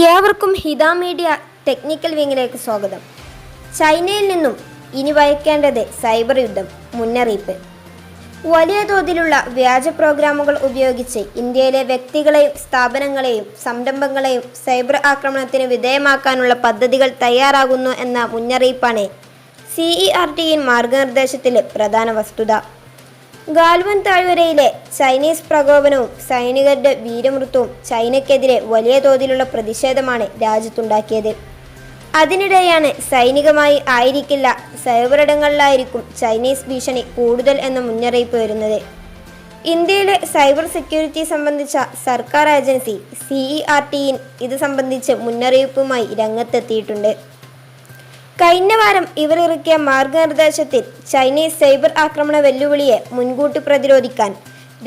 ഏവർക്കും ഹിത media technical വിങ്ങിലേക്ക് സ്വാഗതം. ചൈനയിൽ നിന്നും ഇനി ഭയക്കേണ്ടത് സൈബർ യുദ്ധം. മുന്നറിയിപ്പ്. വലിയ തോതിലുള്ള വ്യാജ പ്രോഗ്രാമുകൾ ഉപയോഗിച്ച് ഇന്ത്യയിലെ വ്യക്തികളെയും സ്ഥാപനങ്ങളെയും സംരംഭങ്ങളെയും സൈബർ ആക്രമണത്തിന് വിധേയമാക്കാനുള്ള പദ്ധതികൾ തയ്യാറാകുന്നു എന്ന മുന്നറിയിപ്പാണ് CERT മാർഗനിർദ്ദേശത്തിലെ പ്രധാന വസ്തുത. ഗാൽവൻ താഴ്വരയിലെ ചൈനീസ് പ്രകോപനവും സൈനികരുടെ വീരമൃത്യവും ചൈനയ്ക്കെതിരെ വലിയ തോതിലുള്ള പ്രതിഷേധമാണ് രാജ്യത്തുണ്ടാക്കിയത്. അതിനിടെയാണ് സൈനികമായി ആയിരിക്കില്ല, സൈബറിടങ്ങളിലായിരിക്കും ചൈനീസ് ഭീഷണി കൂടുതൽ എന്ന മുന്നറിയിപ്പ് വരുന്നത്. ഇന്ത്യയിലെ സൈബർ സെക്യൂരിറ്റി സംബന്ധിച്ച സർക്കാർ ഏജൻസി CERT ഇത് സംബന്ധിച്ച് മുന്നറിയിപ്പുമായി രംഗത്തെത്തിയിട്ടുണ്ട്. കഴിഞ്ഞ വാരം ഇവർ ഇറക്കിയ മാർഗനിർദ്ദേശത്തിൽ ചൈനീസ് സൈബർ ആക്രമണ വെല്ലുവിളിയെ മുൻകൂട്ടി പ്രതിരോധിക്കാൻ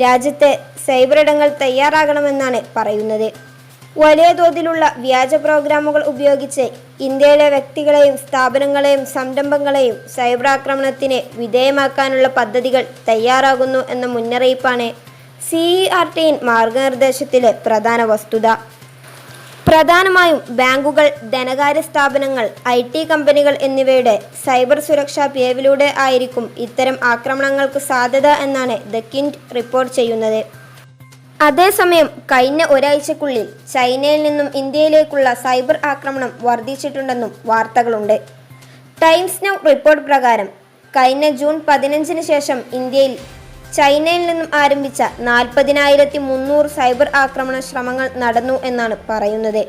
രാജ്യത്തെ സൈബറിടങ്ങൾ തയ്യാറാകണമെന്നാണ് പറയുന്നത്. വലിയ തോതിലുള്ള വ്യാജ പ്രോഗ്രാമുകൾ ഉപയോഗിച്ച് ഇന്ത്യയിലെ വ്യക്തികളെയും സ്ഥാപനങ്ങളെയും സംരംഭങ്ങളെയും സൈബർ ആക്രമണത്തിന് വിധേയമാക്കാനുള്ള പദ്ധതികൾ തയ്യാറാകുന്നു എന്ന മുന്നറിയിപ്പാണ് CERT മാർഗനിർദ്ദേശത്തിലെ പ്രധാന വസ്തുത. പ്രധാനമായും ബാങ്കുകൾ, ധനകാര്യ സ്ഥാപനങ്ങൾ, IT കമ്പനികൾ എന്നിവയുടെ സൈബർ സുരക്ഷാ പിഴവിലൂടെ ആയിരിക്കും ഇത്തരം ആക്രമണങ്ങൾക്ക് സാധ്യത എന്നാണ് ദ കിൻഡ് റിപ്പോർട്ട് ചെയ്യുന്നത്. അതേസമയം കഴിഞ്ഞ ഒരാഴ്ചക്കുള്ളിൽ ചൈനയിൽ നിന്നും ഇന്ത്യയിലേക്കുള്ള സൈബർ ആക്രമണം വർദ്ധിച്ചിട്ടുണ്ടെന്നും വാർത്തകളുണ്ട്. ടൈംസ് നൗ റിപ്പോർട്ട് പ്രകാരം കഴിഞ്ഞ ജൂൺ 15 ശേഷം ഇന്ത്യയിൽ ചൈനയിൽ നിന്നും ആരംഭിച്ച 40,300 സൈബർ ആക്രമണ ശ്രമങ്ങൾ നടന്നു എന്നാണ് പറയുന്നത്.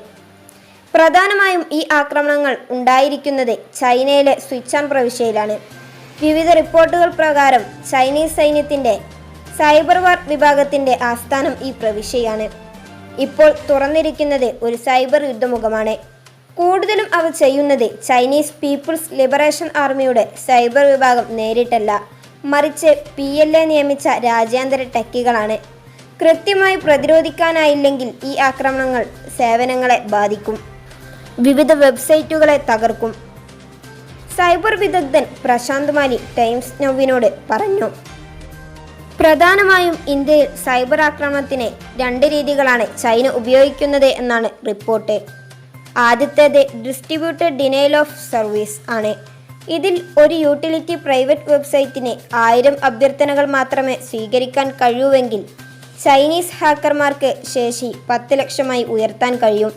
പ്രധാനമായും ഈ ആക്രമണങ്ങൾ ഉണ്ടായിരിക്കുന്നത് ചൈനയിലെ സിച്ചുവാൻ പ്രവിശ്യയിലാണ്. വിവിധ റിപ്പോർട്ടുകൾ പ്രകാരം ചൈനീസ് സൈന്യത്തിൻ്റെ സൈബർ വാർ വിഭാഗത്തിൻ്റെ ആസ്ഥാനം ഈ പ്രവിശ്യയാണ്. ഇപ്പോൾ തുറന്നിരിക്കുന്നത് ഒരു സൈബർ യുദ്ധമുഖമാണ്. കൂടുതലും അവ ചെയ്യുന്നത് ചൈനീസ് പീപ്പിൾസ് ലിബറേഷൻ ആർമിയുടെ സൈബർ വിഭാഗം നേരിട്ടല്ല, മറിച്ച് PLA നിയമിച്ച രാജ്യാന്തര ടെക്കികളാണ്. കൃത്യമായി പ്രതിരോധിക്കാനായില്ലെങ്കിൽ ഈ ആക്രമണങ്ങൾ സേവനങ്ങളെ ബാധിക്കും, വിവിധ വെബ്സൈറ്റുകളെ തകർക്കും. സൈബർ വിദഗ്ധൻ പ്രശാന്ത് മാലി ടൈംസ് നൗവിനോട് പറഞ്ഞു. പ്രധാനമായും ഇന്ത്യയിൽ സൈബർ ആക്രമണത്തിന് 2 രീതികളാണ് ചൈന ഉപയോഗിക്കുന്നത് എന്നാണ് റിപ്പോർട്ട്. ആദ്യത്തേത് ഡിസ്ട്രിബ്യൂട്ടഡ് ഡിനയൽ ഓഫ് സർവീസ് ആണ്. ഇതിൽ ഒരു യൂട്ടിലിറ്റി പ്രൈവറ്റ് വെബ്സൈറ്റിന് 1000 അഭ്യർത്ഥനകൾ മാത്രമേ സ്വീകരിക്കാൻ കഴിയൂവെങ്കിൽ ചൈനീസ് ഹാക്കർമാർക്ക് ശേഷി 10 ലക്ഷമായി ഉയർത്താൻ കഴിയും.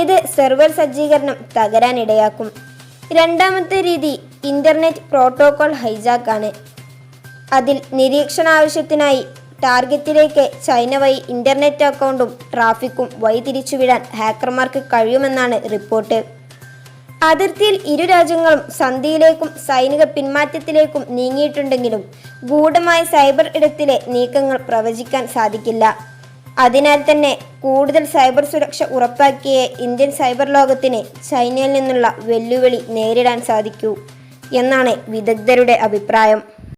ഇത് സെർവർ സജ്ജീകരണം തകരാനിടയാക്കും. രണ്ടാമത്തെ രീതി ഇൻ്റർനെറ്റ് പ്രോട്ടോകോൾ ഹൈജാക്ക് ആണ്. അതിൽ നിരീക്ഷണാവശ്യത്തിനായി ടാർഗറ്റിലേക്ക് ചൈന വഴി ഇൻ്റർനെറ്റ് അക്കൗണ്ടും ട്രാഫിക്കും വഴിതിരിച്ചുവിടാൻ ഹാക്കർമാർക്ക് കഴിയുമെന്നാണ് റിപ്പോർട്ട്. അതിർത്തിയിൽ ഇരു രാജ്യങ്ങളും സന്ധിയിലേക്കും സൈനിക പിന്മാറ്റത്തിലേക്കും നീങ്ങിയിട്ടുണ്ടെങ്കിലും ഗൂഢമായ സൈബർ ഇടത്തിലെ നീക്കങ്ങൾ പ്രവചിക്കാൻ സാധിക്കില്ല. അതിനാൽ തന്നെ കൂടുതൽ സൈബർ സുരക്ഷ ഉറപ്പാക്കിയേ ഇന്ത്യൻ സൈബർ ലോകത്തിന് ചൈനയിൽ നിന്നുള്ള വെല്ലുവിളി നേരിടാൻ സാധിക്കൂ എന്നാണ് വിദഗ്ധരുടെ അഭിപ്രായം.